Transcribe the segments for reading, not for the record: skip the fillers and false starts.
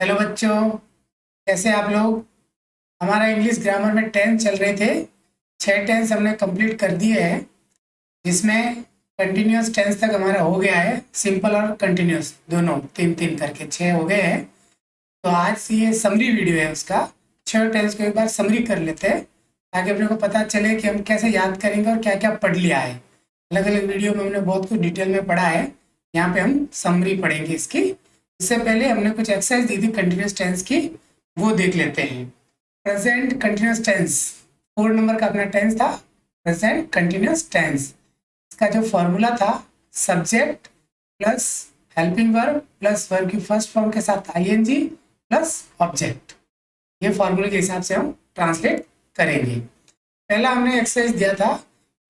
Hello बच्चों, कैसे आप लोग। हमारा इंग्लिश ग्रामर में टेंस चल रहे थे। 6 टेंस हमने कंप्लीट कर दिए हैं, जिसमें कंटिन्यूस टेंस तक हमारा हो गया है। सिंपल और कंटिन्यूस दोनों तीन तीन करके 6 हो गए हैं। तो आज ये समरी वीडियो है उसका। 6 टेंस को एक बार समरी कर लेते हैं, ताकि अपने को पता चले कि हम कैसे याद करेंगे और क्या क्या पढ़ लिया है। अलग अलग वीडियो में हमने बहुत कुछ डिटेल में पढ़ा है, यहाँ पे हम समरी पढ़ेंगे इसकी। इससे पहले हमने कुछ एक्सरसाइज दी थी कंटिन्यूस टेंस की, वो देख लेते हैं। प्रेजेंट कंटिन्यूस टेंस 4 नंबर का अपना टेंस था। प्रेजेंट कंटिन्यूस टेंस, इसका जो फॉर्मूला था, subject plus helping verb plus verb की फर्स्ट फॉर्म के साथ आईएनजी प्लस ऑब्जेक्ट। ये फॉर्मूले के हिसाब से हम ट्रांसलेट करेंगे। पहला हमने एक्सरसाइज दिया था,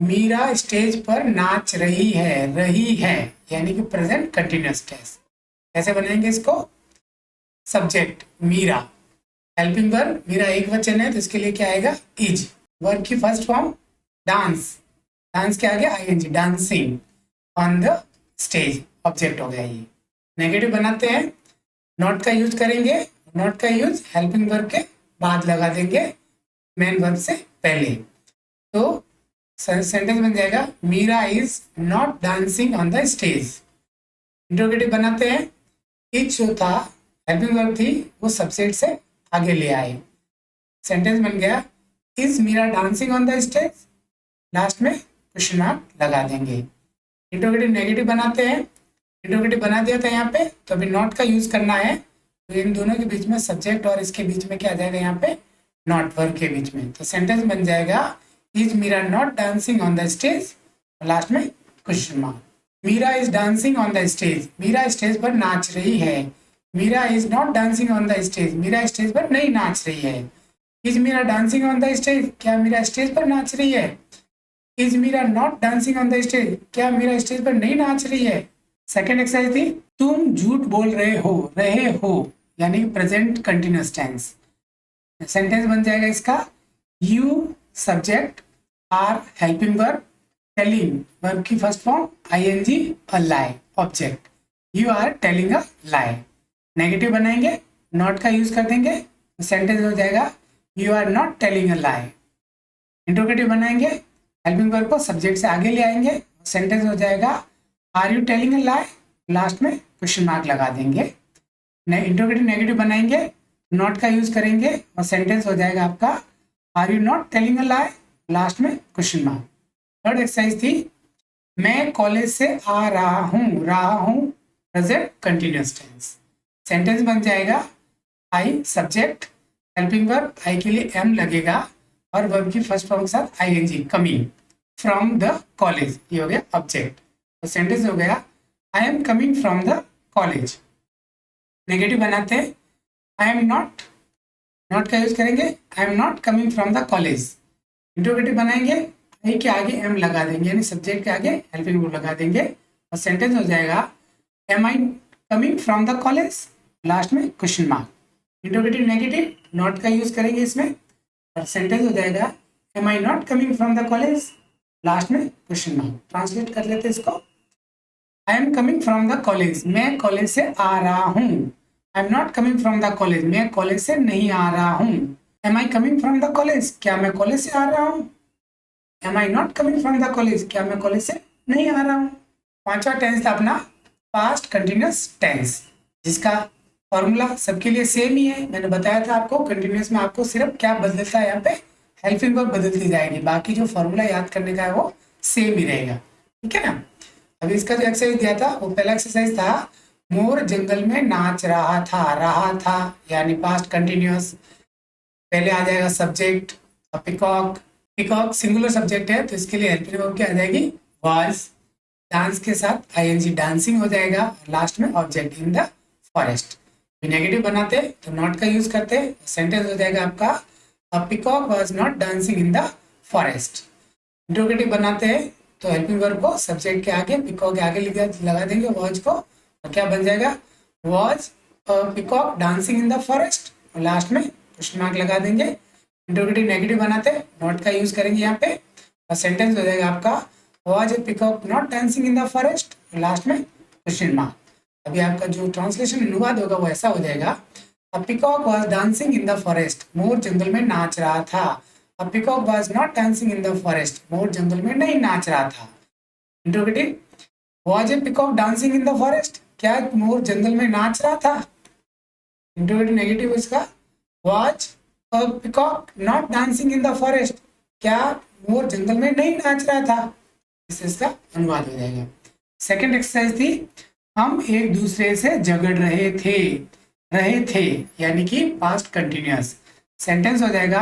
मीरा स्टेज पर नाच रही है यानी कि प्रेजेंट कंटिन्यूस टेंस। कैसे बनाएंगे इसको? Subject Meera, helping verb Meera एक वचन है तो इसके लिए क्या आएगा? इज। वर्ब की फर्स्ट फॉर्म डांस, डांस के आगे ING, dancing on the stage, object हो गया ये। नेगेटिव बनाते हैं, नॉट का यूज करेंगे। नॉट का यूज हेल्पिंग वर्ब के बाद लगा देंगे, मेन वर्ब से पहले। तो सेंटेंस बन जाएगा, Meera is not dancing on the stage. Interrogative बनाते हैं, इज जो था हेल्पिंग वर्ब थी, वो सब्जेक्ट से आगे ले आए। सेंटेंस बन गया, is Meera dancing on the stage, last में क्वेश्चन मार्क लगा देंगे। इंट्रोगेटिव नेगेटिव बनाते हैं, इंट्रोगेटिव बना दिया था यहाँ पे, तो अभी नॉट का यूज करना है। तो इन दोनों के बीच में, सब्जेक्ट और इसके बीच में क्या आ जाएगा यहाँ पे? नॉट, वर्ब के बीच में। तो सेंटेंस बन जाएगा, is Meera not dancing on the stage, last में question mark. Meera is dancing on the stage, Meera stage पर नाच रही है। Meera is not dancing on the stage, Meera stage पर नहीं नाच रही है। Is Meera dancing on the stage, क्या मीरा स्टेज पर नाच रही है? Is Meera not dancing on the stage, क्या मीरा स्टेज पर नहीं नाच रही है? सेकेंड एक्सरसाइज थी, तुम झूठ बोल रहे हो यानी प्रेजेंट कंटिन्यूस टेंस। सेंटेंस बन जाएगा इसका, you subject, are helping verb, telling verb की first form ING, a lie object, you are telling a lie. Negative बनाएंगे, नॉट का यूज कर देंगे, सेंटेंस हो जाएगा, you are not telling a lie. Interrogative बनाएंगे, हेल्पिंग वर्ब को subject से आगे ले आएंगे, सेंटेंस हो जाएगा, are you telling a lie, last में क्वेश्चन मार्क लगा देंगे। इंट्रोगेटिव नेगेटिव बनाएंगे, नॉट का यूज करेंगे और सेंटेंस हो जाएगा आपका, are you not telling a lie, last में क्वेश्चन मार्क। थर्ड एक्सरसाइज थी, मैं कॉलेज से आ रहा हूँ प्रेजेंट कंटिन्यूस टेंस। सेंटेंस बन जाएगा, I subject, helping verb I के लिए एम लगेगा और वर्ब की फर्स्ट फॉर्म के साथ ING, coming from the college, ये हो गया ऑब्जेक्ट। तो सेंटेंस हो गया, I am coming from the college. Negative बनाते हैं, आई एम नॉट, नॉट का यूज करेंगे, I am not coming from the college. Interrogative बनाएंगे, आई के आगे एम लगा देंगे यानी सब्जेक्ट के आगे हेल्पिंग वर्ब लगा देंगे और सेंटेंस हो जाएगा, am I coming from the college, last में question mark. Interrogative negative, not का यूज करेंगे इसमें और सेंटेंस हो जाएगा, am I not coming from the college, last में क्वेश्चन मार्क। ट्रांसलेट कर लेते हैं इसको, I am coming from the college, मैं कॉलेज से आ रहा हूँ। I am not coming from the college, मैं कॉलेज से नहीं आ रहा हूँ। Am I coming from the college, क्या मैं कॉलेज से आ रहा हूँ? Am I not coming from the college, क्या मैं कॉलेज से नहीं आ रहा हूँ। पांचवा टेंस था अपना पास्ट कंटिन्यूस टेंस, जिसका फॉर्मूला सबके लिए सेम ही है। मैंने बताया था आपको, कंटिन्यूस में आपको सिर्फ क्या बदलता है, यहाँ पे हेल्पिंग वर्ब बदलती जाएगी, बाकी जो फॉर्मूला याद करने का है वो सेम ही रहेगा। ठीक है ना। अभी इसका जो एक्सरसाइज दिया था, वो पहला एक्सरसाइज था, मोर जंगल में नाच रहा था यानी पास्ट कंटिन्यूस। पहले आ जाएगा subject, peacock, peacock singular subject है तो इसके लिए हेल्पिंग वर्ब क्या आ जाएगी? वाज। डांस के साथ आईएनजी, डांसिंग हो जाएगा, लास्ट में object, in the forest. Negative बनाते तो नॉट का यूज करते, सेंटेंस हो जाएगा आपका, अ peacock was not dancing in the forest. Interrogative बनाते हैं तो हेल्पिंग वर्ब को सब्जेक्ट के आगे, पिकॉक के आगे लगा देंगे वॉज को, और क्या बन जाएगा? Was peacock dancing in the forest, और लास्ट में क्वेश्चन मार्क लगा देंगे। इंट्रोगेटिव नेगेटिव बनाते हैं, नॉट का यूज करेंगे यहाँ पे और सेंटेंस हो जाएगा आपका, was a peacock not dancing in the forest, last में क्वेश्चन मार्क। अभी आपका जो ट्रांसलेशन अनुवाद होगा वो ऐसा हो जाएगा, a peacock was dancing in the forest, मोर जंगल में नाच रहा था। A peacock was not dancing in the forest, मोर जंगल में नहीं नाच रहा था। Interrogative, was a peacock dancing in the forest, क्या मोर जंगल में नाच रहा था। इंट्रोगेटिव नेगेटिव इसका, was a peacock not dancing in the forest, क्या मोर जंगल में नहीं नाच रहा था। इसका अनुवाद हो जाएगा। सेकंड एक्सरसाइज थी, हम एक दूसरे से झगड़ रहे थे यानी कि पास्ट कंटिन्यूअस। सेंटेंस हो जाएगा,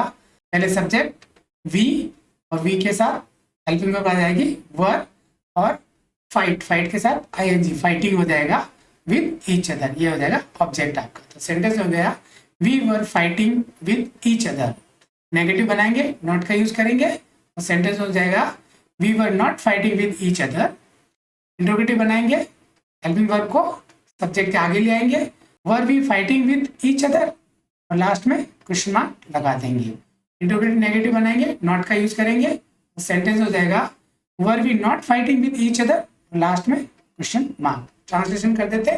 पहले सब्जेक्ट वी और वी के साथ हेल्पिंग वर्ब आ जाएगी वर, और फाइट के साथ आईएनजी, फाइटिंग हो जाएगा विद ईच अदर, ये हो जाएगा ऑब्जेक्ट आपका। तो सेंटेंस हो गया, we were fighting with each other. Negative बनाएंगे, नॉट का यूज करेंगे, तो सेंटेंस हो जाएगा, we were not fighting with each other. Interrogative बनाएंगे, हेल्पिंग वर्ब को सब्जेक्ट के आगे ले आएंगे, were we fighting with each other, और लास्ट में क्वेश्चन मार्क लगा देंगे। इंट्रोगेटिव नेगेटिव बनाएंगे, नॉट का यूज करेंगे, तो सेंटेंस हो जाएगा, were we not fighting with each other, last में क्वेश्चन मार्क। ट्रांसलेशन कर देते,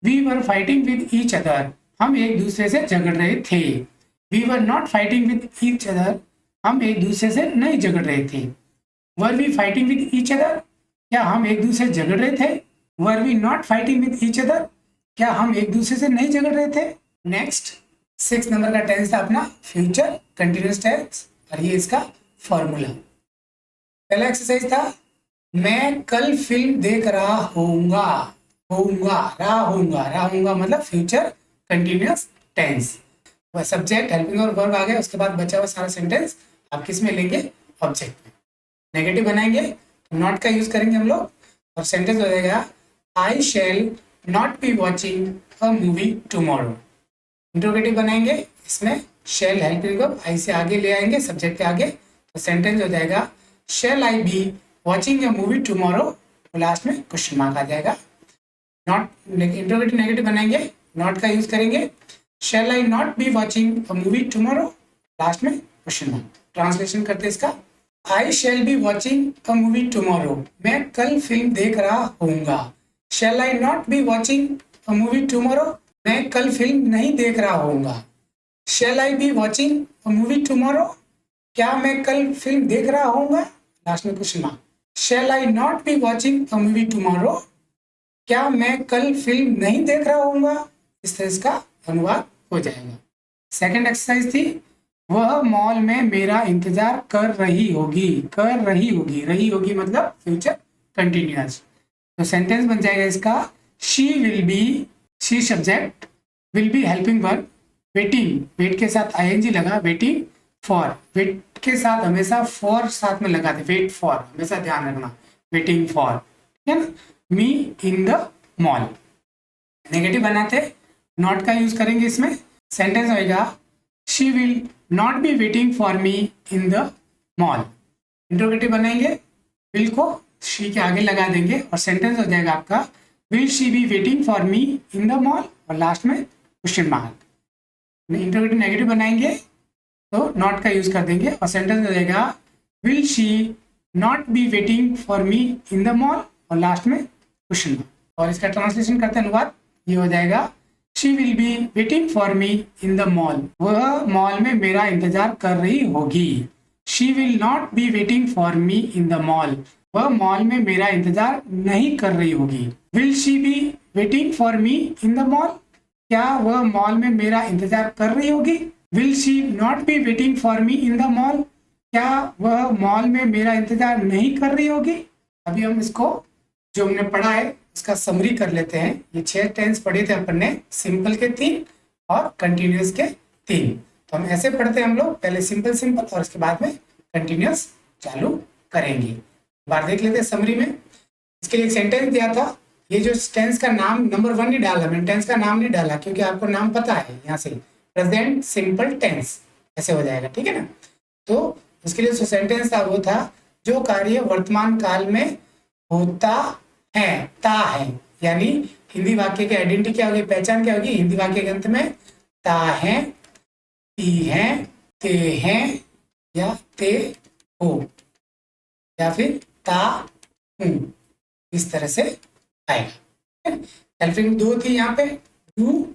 we were fighting with each other, हम एक दूसरे से झगड़ रहे थे। We were not fighting with each other, हम एक दूसरे से नहीं झगड़ रहे थे। Were we fighting with each other, क्या हम एक दूसरे से झगड़ रहे थे। Were we not fighting with each other, क्या हम एक दूसरे से नहीं झगड़ रहे थे। नेक्स्ट 6 नंबर का टेंस था अपना फ्यूचर कंटिन्यूअस टेंस, और ये इसका फॉर्मूला। पहला एक्सरसाइज था, मैं कल फिल्म देख रहा होऊंगा मतलब फ्यूचर कंटिन्यूअस टेंस। वह सब्जेक्ट हेल्पिंग और वर्ब आ गया, उसके बाद बचा हुआ सारा सेंटेंस आप किस में लेंगे, ऑब्जेक्ट में। नेगेटिव बनाएंगे, नॉट का यूज करेंगे हम लोग, और सेंटेंस हो जाएगा, I shall not be watching a movie tomorrow. Interrogative बनाएंगे, इसमें शेल हेल्पिंग वर्ब आई से आगे ले आएंगे सब्जेक्ट के आगे, तो सेंटेंस हो जाएगा, shall I be watching a movie tomorrow, last में क्वेश्चन मार्क आ जाएगा। नॉट इंट्रोगेटिव नेगेटिव बनाएंगे, नॉट का यूज करेंगे, shall I not be watching a movie tomorrow, last में क्वेश्चन मार्क। ट्रांसलेशन करते इसका, I shall be watching a movie tomorrow, मैं कल फिल्म देख रहा होऊंगा। Shall I not be watching a movie tomorrow, मैं कल फिल्म नहीं देख रहा होऊंगा। Shall I be watching a movie tomorrow, क्या मैं कल फिल्म देख रहा होऊंगा, लास्ट में question mark. Shall I not be watching a movie tomorrow, क्या मैं कल फिल्म नहीं देख रहा होऊंगा। इस तरह इसका अनुवाद हो जाएगा। सेकंड एक्सरसाइज थी, वह मॉल में मेरा इंतजार कर रही होगी रही होगी मतलब फ्यूचर कंटिन्यूअस। तो सेंटेंस बन जाएगा इसका, she will be, she subject, will be helping verb, waiting, wait के साथ आईएनजी लगा, वेटिंग फॉर, वेट के साथ हमेशा फॉर साथ में लगा दे, वेट फॉर हमेशा ध्यान रखना, वेटिंग फॉर, ठीक है ना, मी इन द मॉल। नेगेटिव बनाते, नॉट का यूज करेंगे इसमें, सेंटेंस होएगा, she will not be waiting for me in the mall. Interrogative बनाएंगे, विल को शी के आगे लगा देंगे, और सेंटेंस हो जाएगा आपका, will she be waiting for me in the mall, और लास्ट में क्वेश्चन मार्क। इंट्रोगेटिव नेगेटिव बनाएंगे तो नॉट का यूज कर देंगे, और सेंटेंस हो जाएगा, will she not be waiting for me in the mall, और लास्ट में क्वेश्चन मार्क। और इसका ट्रांसलेशन करते अनुवाद ये हो जाएगा, she will be waiting for me in the mall, वह मॉल में मेरा इंतजार कर रही होगी। She will not be waiting for me in the mall, वह मॉल में मेरा इंतजार नहीं कर रही होगी। Will she be waiting for me in the mall, क्या वह मॉल में मेरा इंतजार कर रही होगी। Will she not be waiting for me in the mall, क्या वह मॉल में मेरा इंतजार नहीं कर रही होगी। अभी हम इसको जो हमने पढ़ा है उसका समरी कर लेते हैं। ये 6 टेंस पढ़े थे अपन ने, सिंपल के 3 और कंटिन्यूअस के 3। तो हम ऐसे पढ़ते हैं हम लोग, पहले सिंपल सिंपल और उसके बाद में कंटिन्यूअस चालू करेंगे। बार देख लेते हैं समरी में। इसके लिए एक सेंटेंस दिया था, ये जो टेंस का नाम नंबर 1 नहीं डाला, मैंने टेंस का नाम नहीं डाला क्योंकि आपको नाम पता है, यहाँ से प्रेजेंट सिंपल टेंस ऐसे हो जाएगा, ठीक है ना। तो उसके लिए जो सेंटेंस था वो था, जो कार्य वर्तमान काल में होता है, ता है, यानी हिंदी वाक्य की आइडेंटिटी क्या होगी, पहचान क्या होगी, हिंदी वाक्य के अंत में ता है, ती है, ते हैं या ते हो, या फिर ता हूं, इस तरह से आएगा। हेल्पिंग 2 थी यहाँ पे, डू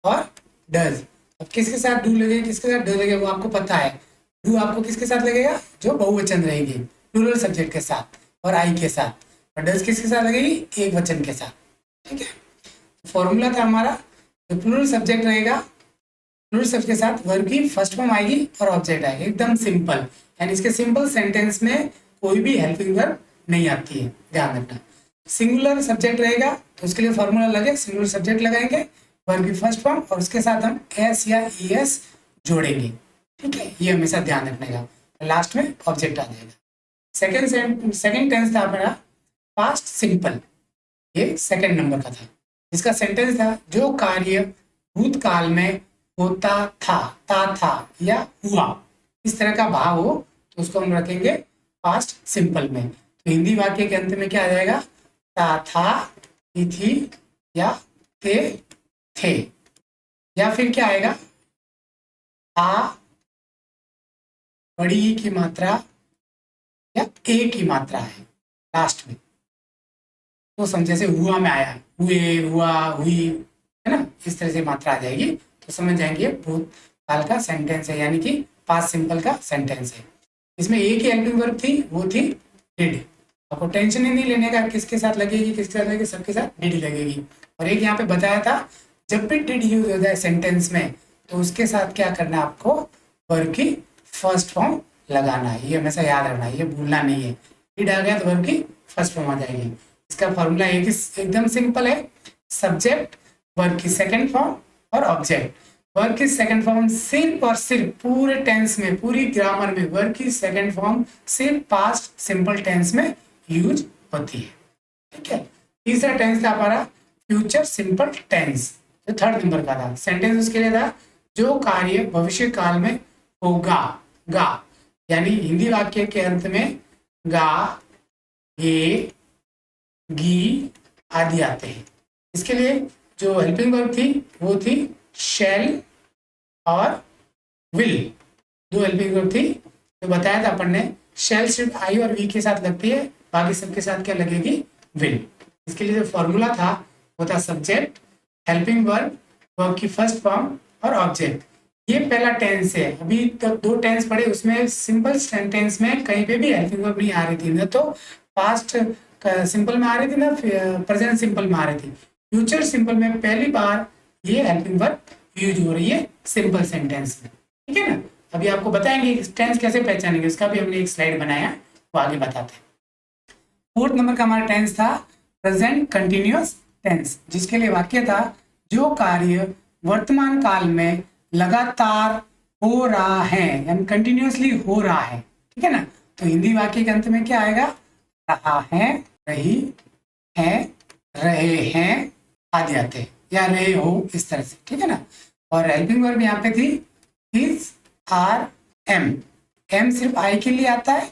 और डज। अब किसके साथ डू लगेगा, किसके साथ डज लगेगा वो आपको पता है। डू आपको किसके साथ लगेगा, जो बहुवचन रहेगी प्लूरल सब्जेक्ट के साथ और आई के साथ, और डज किसके साथ लगेगी, एक वचन के साथ। ठीक है, फॉर्मूला था हमारा, जो प्लूरल सब्जेक्ट रहेगा, प्लूरल सब्जेक्ट के साथ वर्ब की फर्स्ट फॉर्म आएगी और ऑब्जेक्ट आएगी, एकदम सिंपल। यानी इसके सिंपल सेंटेंस में कोई भी हेल्पिंग वर्ब नहीं आती है, ध्यान रखना। सिंगुलर सब्जेक्ट रहेगा तो उसके लिए फॉर्मूला लगे, सिंगुलर सब्जेक्ट लगाएंगे, वर्ब की फर्स्ट फॉर्म और उसके साथ हम एस या ई एस जोड़ेंगे। ठीक है, ये हमेशा ध्यान रखने का, लास्ट में ऑब्जेक्ट आ जाएगा। सेकंड टेंस था मेरा पास्ट सिंपल, ये सेकंड नंबर का था। इसका सेंटेंस था जो कार्य भूतकाल में होता था या हुआ, इस तरह का भाव हो तो उसको हम रखेंगे पास्ट सिंपल में। तो हिंदी वाक्य के अंत में क्या आ जाएगा, था, थी या थे, या फिर क्या आएगा, आ बड़ी ई की मात्रा या ए की मात्रा है लास्ट में, तो समझे से हुआ में आया, हुए, हुआ, हुई, है ना, इस तरह से मात्रा आ जाएगी तो समझ जाएंगे भूतकाल का सेंटेंस है, यानी कि पास्ट सिंपल का सेंटेंस है। इसमें एक ही हेल्पिंग वर्ब थी, वो थी डिड। आपको टेंशन ही नहीं लेने का किसके साथ लगेगी, किसके साथ लगेगी, सबके साथ डिड लगेगी। और एक यहाँ पे बताया था जब भी डिड यूज हो जाए सेंटेंस में तो उसके साथ क्या करना है, आपको वर्ब की फर्स्ट फॉर्म लगाना है, ये हमेशा याद रखना है, ये भूलना नहीं है। डिड आ गया तो वर्ब की फर्स्ट फॉर्म आ जाएगी। इसका फॉर्मूला एकदम सिंपल है, सब्जेक्ट, वर्ब की सेकंड फॉर्म और ऑब्जेक्ट। वर्ब की सेकंड फॉर्म सिर्फ और सिर्फ पूरे टेंस में, पूरी ग्रामर में वर्ब की सेकंड फॉर्म सिर्फ पास्ट सिंपल टेंस में यूज होती है। ठीक है, तीसरा टेंस था हमारा फ्यूचर सिंपल टेंस, जो थर्ड नंबर का था। सेंटेंस उसके लिए था जो कार्य भविष्य काल में होगा, गा, यानी हिंदी वाक्य के अंत में गा, ये, गी आदि आते हैं। इसके लिए जो हेल्पिंग वर्ब थी वो थी शैल और विल, दो हेल्पिंग वर्ब थी। तो बताया था अपन ने, शैल सिर्फ आई और वी के साथ लगती है, बाकी सबके साथ क्या लगेगी, विल। इसके लिए जो फॉर्मूला था वो था सब्जेक्ट, हेल्पिंग वर्ब, वर्ब की फर्स्ट फॉर्म और ऑब्जेक्ट। ये पहला टेंस है, अभी तक दो टेंस पढ़े उसमें सिंपल सेंटेंस में कहीं पे भी हेल्पिंग वर्ब नहीं आ रही थी, ना तो पास्ट सिंपल में आ रही थी ना प्रेजेंट सिंपल में आ रही थी। फ्यूचर सिंपल में पहली बार ये हेल्पिंग वर्ब यूज हो रही है सिंपल सेंटेंस में। ठीक है ना, अभी आपको बताएंगे टेंस कैसे पहचानेंगे, उसका भी हमने एक स्लाइड बनाया, वो आगे बताते हैं। फोर्थ नंबर का हमारा टेंस था प्रेजेंट कंटिन्यूअस टेंस, जिसके लिए वाक्य था जो कार्य वर्तमान काल में लगातार हो रहा है, यानी कंटिन्यूअसली हो रहा है। ठीक है ना, तो हिंदी वाक्य के अंत में क्या आएगा, रहा है, रही है, रहे हैं आदि आते हैं, या रहे हो, इस तरह से। ठीक है ना, और हेल्पिंग वर्ब यहाँ पे थी इज, आर, एम। एम सिर्फ आई के लिए आता है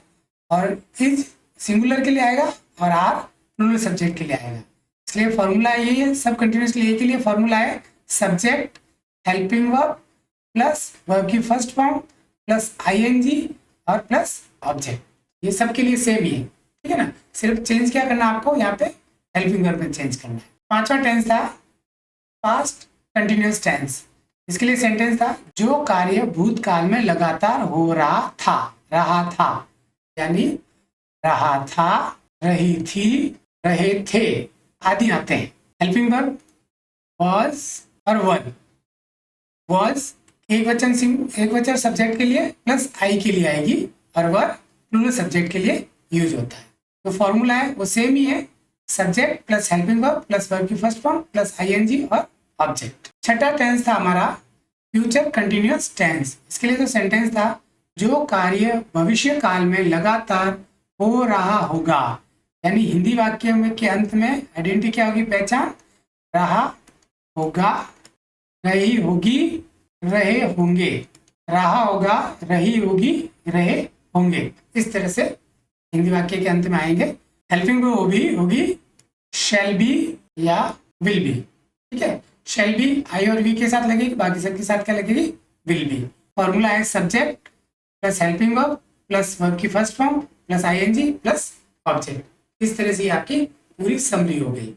और इज सिंगुलर के लिए आएगा और आर प्लूरल सब्जेक्ट के लिए आएगा। इसलिए फॉर्मूला यही है, सब कंटिन्यूअसली एक के लिए फॉर्मूला है subject, helping verb plus verb की फर्स्ट फॉर्म प्लस आईएनजी और प्लस ऑब्जेक्ट, ये सब के लिए सेम ही है। ठीक है ना, सिर्फ चेंज क्या करना आपको, यहाँ पे हेल्पिंग वर्ब में चेंज करना है। पांचवा टेंस था पास्ट कंटिन्यूअस टेंस, इसके लिए सेंटेंस था जो कार्य भूतकाल में लगातार हो रहा था, यानी रहा था, रही थी, रहे थे आदि आते हैं। हेल्पिंग वर्ब वॉज और वन, वॉज एक वचन सब्जेक्ट के लिए प्लस आई के लिए आएगी और वर प्लूरल सब्जेक्ट के लिए यूज होता है। तो फॉर्मूला है वो सेम ही है, subject plus helping verb plus verb की फर्स्ट फॉर्म प्लस आईएनजी और ऑब्जेक्ट। छठा टेंस था हमारा फ्यूचर कंटिन्यूअस टेंस, इसके लिए जो सेंटेंस था जो कार्य भविष्य काल में लगातार हो रहा होगा, यानी हिंदी वाक्य में के अंत में आइडेंटिटी क्या होगी, पहचान, रहा होगा, रही होगी, रहे होंगे, रहा होगा, रही होगी, रहे होंगे, इस तरह से हिंदी वाक्य के अंत में आएंगे। हेल्पिंग वर्ब होगी शैल बी या विल बी। ठीक है, शैल बी आई और वी के साथ लगेगी, बाकी सबके साथ क्या लगेगी, विल बी। फॉर्मूला है subject plus helping verb plus verb की first form plus ING plus object. इस तरह से आपकी पूरी समरी हो गई।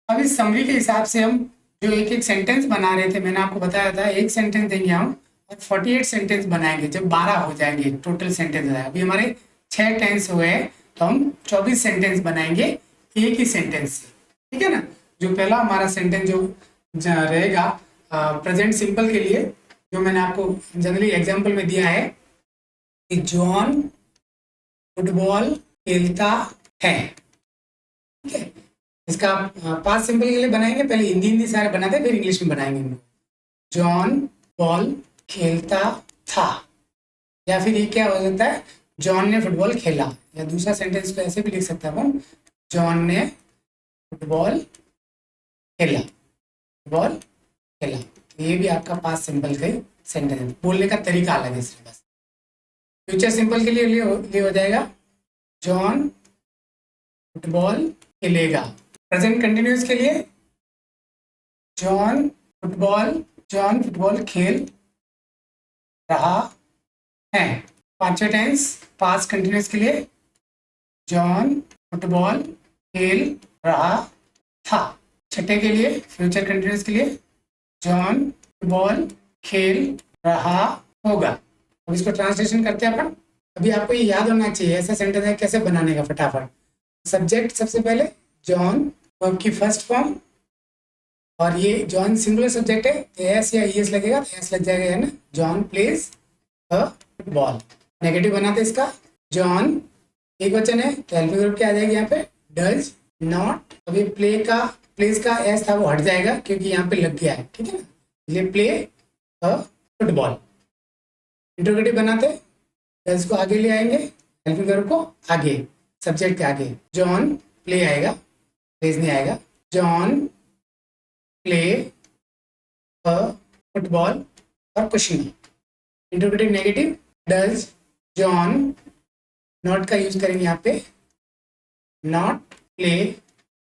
अब इस समरी के हिसाब से हम जो एक एक सेंटेंस बना रहे थे, मैंने आपको बताया था एक सेंटेंस देंगे हम और 48 सेंटेंस बनाएंगे। जब 12 हो जाएंगे टोटल सेंटेंस हो जाएगा। अभी हमारे 6 टेंस हुए हैं, तो हम 24 सेंटेंस बनाएंगे एक ही सेंटेंस से, ठीक है ना। जो पहला हमारा सेंटेंस जो रहेगा प्रेजेंट सिंपल के लिए, जो मैंने आपको जनरली एग्जाम्पल में दिया है कि जॉन फुटबॉल खेलता है, ठीक है। इसका पास्ट सिंपल के लिए बनाएंगे, पहले हिंदी हिंदी सारे बनाते हैं फिर इंग्लिश में बनाएंगे। जॉन बॉल खेलता था, या फिर ये क्या हो सकता है, जॉन ने फुटबॉल खेला, या दूसरा सेंटेंस को ऐसे भी लिख सकते हैं अपन, जॉन ने फुटबॉल खेला, फुटबॉल खेला। तो ये भी आपका पास्ट सिंपल का सेंटेंस है, बोलने का तरीका अलग है सिर्फ बस। फ्यूचर सिंपल के लिए हो जाएगा जॉन फुटबॉल खेलेगा। प्रेजेंट कंटिन्यूस के लिए जॉन फुटबॉल खेल रहा है। पांचवें टेंस पास्ट कंटिन्यूस के लिए जॉन फुटबॉल खेल रहा था। छठे के लिए फ्यूचर कंटिन्यूस के लिए जॉन फुटबॉल खेल रहा होगा। अब इसको ट्रांसलेशन करते हैं अपन। अभी आपको ये याद होना चाहिए ऐसा सेंटेंस है कैसे बनाने का फटाफट। सब्जेक्ट सबसे पहले जॉन, वर्ब की फर्स्ट फॉर्म, और ये जॉन सिंगुलर सब्जेक्ट है तो एस या ईएस लगेगा, तो एस लग जाएगा, है ना। John plays a football. Negative बनाते इसका, जॉन एक वचन है तो हेल्पिंग वर्ब क्या आ जाएगी यहाँ पे, डज नॉट। अभी प्लेज का एस था वो हट जाएगा क्योंकि यहाँ पे लग गया है, ठीक है ना, इसलिए प्ले अ फुटबॉल। इंटरोगेटिव बनाते डज को आगे ले आएंगे, हेल्पिंग वर्ब को आगे, सब्जेक्ट के आगे। जॉन प्ले आएगा, प्लेज नहीं आएगा। जॉन प्ले अ फुटबॉल और question. Interrogative negative does John, not का यूज करेंगे यहाँ पे, not play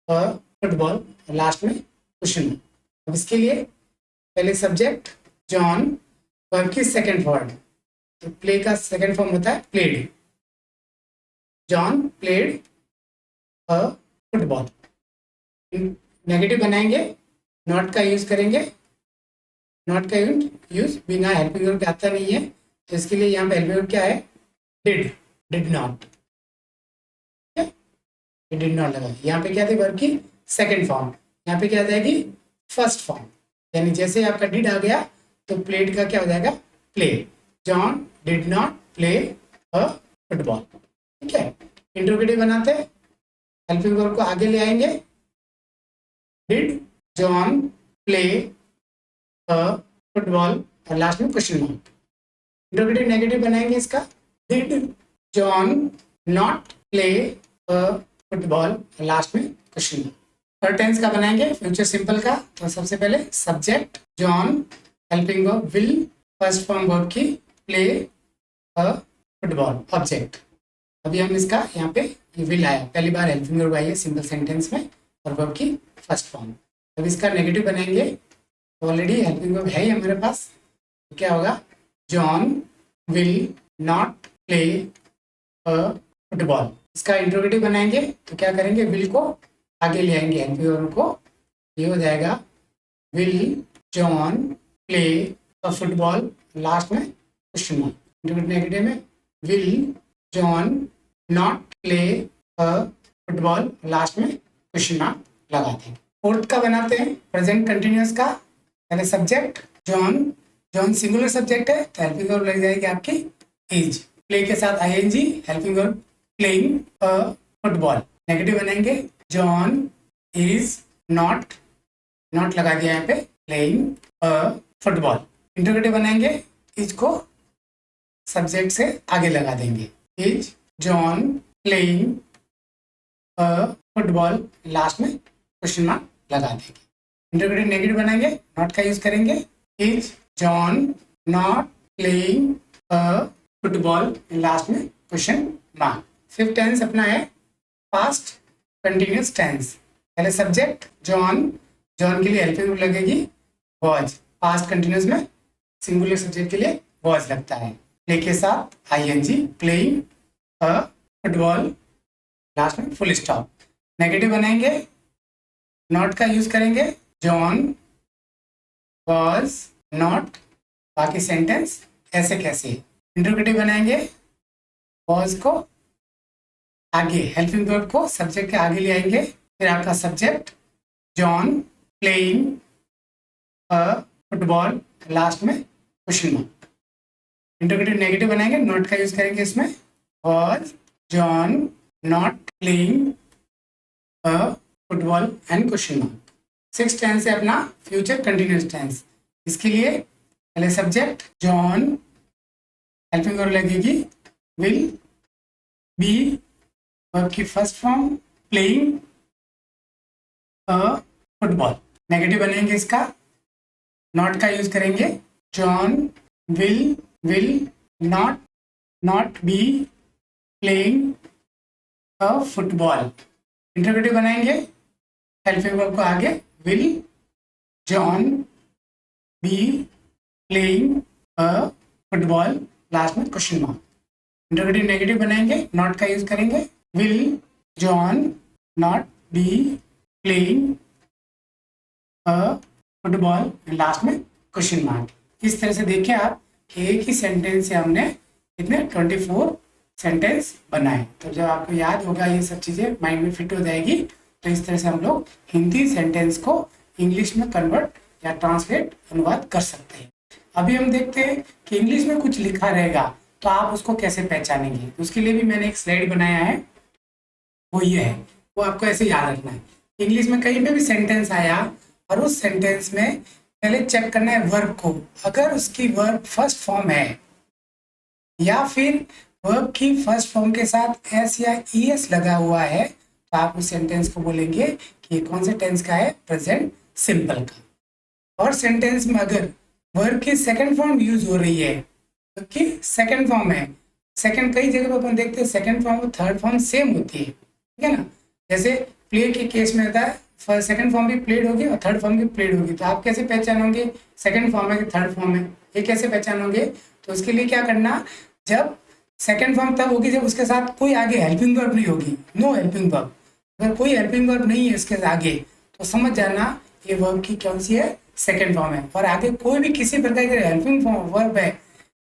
a football, last में क्वेश्चन। अब इसके लिए पहले सब्जेक्ट जॉन, वर्ब की सेकंड फॉर्म, तो प्ले का सेकंड फॉर्म होता है played. John played a football. Negative बनाएंगे, नॉट का यूज करेंगे, नॉट का यूज बिना हेल्पिंग वर्ब के आता नहीं है, तो इसके लिए यहाँ पे हेल्पिंग वर्ब क्या है, डिड नॉट, डिड नॉट लगा। यहाँ पे क्या थी, वर्ब की सेकंड फॉर्म, यहाँ पे क्या आ जाएगी, फर्स्ट फॉर्म। यानी जैसे आपका डिड आ गया तो प्लेड का क्या हो जाएगा, play. John did not play a football, ठीक है। इंटरोगेटिव बनाते, हेल्पिंग वर्ब को आगे ले आएंगे, did John play a football और लास्ट में क्वेश्चन मार्क। इंटरोगेटिव नेगेटिव बनाएंगे इसका, did John not play a football और लास्ट में क्वेश्चन मार्क। थर्ड टेंस का बनाएंगे फ्यूचर सिंपल का, तो सबसे पहले subject John, helping verb will, first form verb की प्ले अ फुटबॉल, ऑब्जेक्ट। अभी हम इसका यहाँ पे विल आया, पहली बार हेल्पिंग वर्ब आई है सिंपल सेंटेंस में और वर्ब की फर्स्ट फॉर्म। अब इसका नेगेटिव बनाएंगे, ऑलरेडी हेल्पिंग वर्ब है ही हमारे पास, तो क्या होगा, John will not play a football. इसका इंट्रोगेटिव बनाएंगे तो क्या करेंगे, विल को आगे ले आएंगे हेल्पिंग वर्ब को, ये हो जाएगा will John play a football, last में क्वेश्चन मार्क। इंट्रोगेटिव नेगेटिव में will John not play a football, last में क्वेश्चन मार्क लगा देंगे। फोर्थ का बनाते हैं प्रेजेंट कंटिन्यूअस का, पहले subject John, John singular subject है तो हेल्पिंग वर्ब लग जाएगी आपकी इज, प्ले के साथ ING, helping verb playing a football. Negative बनाएंगे, जॉन इज नॉट, नॉट लगा दिया यहाँ पे, प्लेइंग अ फुटबॉल। इंटरोगेटिव बनाएंगे, इज को सब्जेक्ट से आगे लगा देंगे, is John playing a football, last में क्वेश्चन मार्क लगा देंगे। इंटरोगेटिव नेगेटिव बनाएंगे, नॉट का यूज करेंगे, is John not playing a football, last में क्वेश्चन मार्क। फिफ्थ टेंस अपना है पास्ट कंटिन्यूअस टेंस। पहले सब्जेक्ट जॉन, जॉन के लिए हेल्पिंग वर्ब लगेगी वॉज, पास्ट कंटिन्यूअस में सिंगुलर सब्जेक्ट के लिए वॉज लगता है, प्ले के साथ ING, playing a football, last में फुल स्टॉप। नेगेटिव बनाएंगे, नॉट का यूज करेंगे, जॉन was not, बाकी सेंटेंस ऐसे कैसे इंटरोगेटिव बनाएंगे, was को आगे, हेल्पिंग वर्ब को सब्जेक्ट के आगे ले आएंगे, फिर आपका subject John playing football, last में क्वेश्चन मार्क। इंटरोगेटिव नेगेटिव बनाएंगे, नॉट का यूज करेंगे इसमें, was John not playing football and question mark. 6 tense है अपना फ्यूचर कंटिन्यूअस टेंस। इसके लिए पहले सब्जेक्ट जॉन, हेल्पिंग वर्ब लगेगी विल, बी वर्ब की first form playing football. Negative बनेंगे इसका, नॉट का यूज करेंगे, John will not be playing football. Interrogative बनाएंगे, हेल्पिंग वर्ब को आगे, will John B playing football, last में क्वेश्चन मार्क। इंटरोगेटिव नेगेटिव बनाएंगे, नॉट का यूज करेंगे, will John not be playing football, last में क्वेश्चन मार्क। इस तरह से देखिए आप एक ही सेंटेंस से हमने कितने 24 सेंटेंस बनाए। तो जब आपको याद होगा ये सब चीज़ें माइंड में फिट हो जाएगी, तो इस तरह से हम लोग हिंदी सेंटेंस को इंग्लिश में कन्वर्ट या ट्रांसलेट अनुवाद कर सकते हैं। अभी हम देखते हैं कि इंग्लिश में कुछ लिखा रहेगा तो आप उसको कैसे पहचानेंगे। उसके लिए भी मैंने एक स्लाइड बनाया है, वो ये है, वो आपको ऐसे याद रखना है। इंग्लिश में कहीं पे भी सेंटेंस आया और उस सेंटेंस में पहले चेक करना है वर्ब को। अगर उसकी वर्ब फर्स्ट फॉर्म है या फिर वर्ब की फर्स्ट फॉर्म के साथ एस या ईएस लगा हुआ है, तो आप उस सेंटेंस को बोलेंगे कि कौन से टेंस का है, प्रेजेंट सिंपल का। और सेंटेंस में अगर वर्ब की सेकंड फॉर्म यूज हो रही है, तो कि सेकंड फॉर्म है, सेकंड कई जगह पर अपन देखते हैं सेकंड फॉर्म और थर्ड फॉर्म सेम होती है, ठीक है ना। जैसे प्ले के केस में होता है, सेकंड फॉर्म भी प्लेड होगी और थर्ड फॉर्म भी प्लेड होगी, तो आप कैसे पहचानोगे सेकंड फॉर्म है कि थर्ड फॉर्म है, ये कैसे पहचानोगे। तो उसके लिए क्या करना, जब सेकंड फॉर्म तब होगी जब उसके साथ कोई आगे हेल्पिंग वर्ब नहीं होगी, नो हेल्पिंग वर्ब। अगर कोई हेल्पिंग वर्ब नहीं है इसके आगे, तो समझ जाना ये वर्ब की कौन सी है, सेकंड फॉर्म है। और आगे कोई भी किसी प्रकार की हेल्पिंग वर्ब है,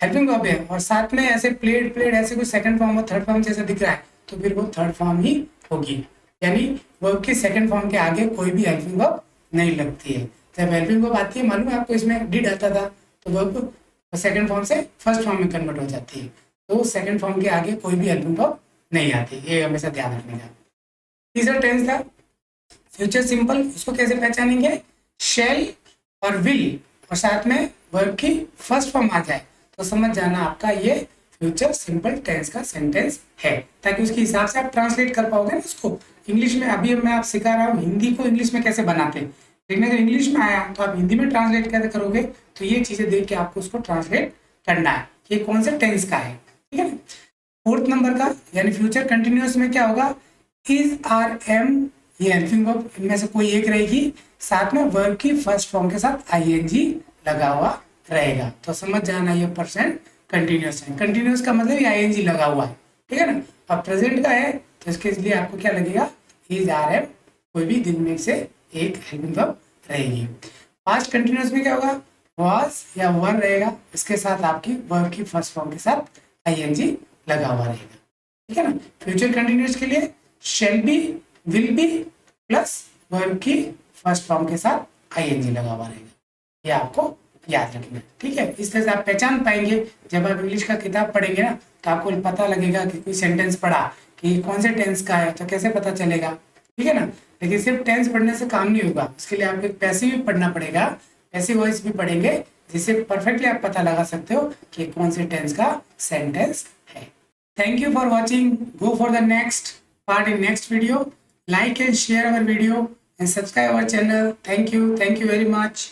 हेल्पिंग वर्ब है और साथ में ऐसे प्लेड ऐसे कोई सेकंड फॉर्म और थर्ड फॉर्म जैसा दिख रहा है, तो फिर वो थर्ड फॉर्म ही होगी। यानी वर्ब की सेकंड फॉर्म के आगे कोई भी हेल्पिंग वर्ब नहीं लगती है। जब हेल्पिंग वर्ब आती है, मालूम है आपको, इसमें डिड आता था, तो वर्ब सेकंड फॉर्म से फर्स्ट फॉर्म में कन्वर्ट हो जाती है। तो सेकंड फॉर्म के आगे कोई भी हेल्पिंग वर्ब नहीं आती, ये हमेशा ध्यान रखने का। तीसरा टेंस था फ्यूचर सिंपल, उसको कैसे पहचानेंगे, शैल और विल और साथ में वर्ब की फर्स्ट फॉर्म आ जाए तो समझ जाना आपका ये फ्यूचर सिंपल टेंस का सेंटेंस है, ताकि उसके हिसाब से आप ट्रांसलेट कर पाओगे ना उसको इंग्लिश में। अभी मैं आप सिखा रहा हूँ हिंदी को इंग्लिश में कैसे बनाते हैं, लेकिन अगर इंग्लिश में आया तो आप हिंदी में ट्रांसलेट कैसे करोगे, तो ये चीजें देख के आपको उसको ट्रांसलेट करना है कि कौन से टेंस का है, ठीक है ना। 4th नंबर का यानी फ्यूचर कंटिन्यूअस में क्या होगा, इज, आर, एम, ये हेल्पिंग वर्ब इनमें से कोई एक रहेगी, साथ में वर्ब की फर्स्ट फॉर्म के साथ आईएनजी लगा हुआ रहेगा, तो समझ जाना ये परसेंट कंटिन्यूअस है। कंटिन्यूअस का मतलब ये आईएनजी लगा हुआ है, ठीक है ना। अब प्रेजेंट का है तो इसके लिए आपको क्या लगेगा, इज, आर, एम, कोई भी दिन में से एक हेल्पिंग वर्ब रहेगी। पास्ट कंटिन्यूअस में क्या होगा, वाज या वर रहेगा, इसके साथ आपकी वर्ब की फर्स्ट फॉर्म के साथ आईएनजी लगा हुआ रहेगा, ठीक है ना। फ्यूचर कंटिन्यूअस के लिए shall be, will be plus verb की फर्स्ट फॉर्म के साथ आईएनजी लगा हुआ रहेगा, ये आपको याद रखना है, ठीक है। इस तरह से आप पहचान पाएंगे। जब आप इंग्लिश का किताब पढ़ेंगे ना, तो आपको पता लगेगा कि कोई सेंटेंस पढ़ा कि कौन से टेंस का है, तो कैसे पता चलेगा, ठीक है ना। लेकिन सिर्फ टेंस पढ़ने से काम नहीं होगा, उसके लिए आपको पैसिव भी पढ़ना पड़ेगा, पैसिव वॉइस भी पढ़ेंगे, जिससे परफेक्टली आप पता लगा सकते हो कि कौन से टेंस का सेंटेंस है। Thank you for watching, go for the next part in next video, like and share our video and subscribe our channel. Thank you very much.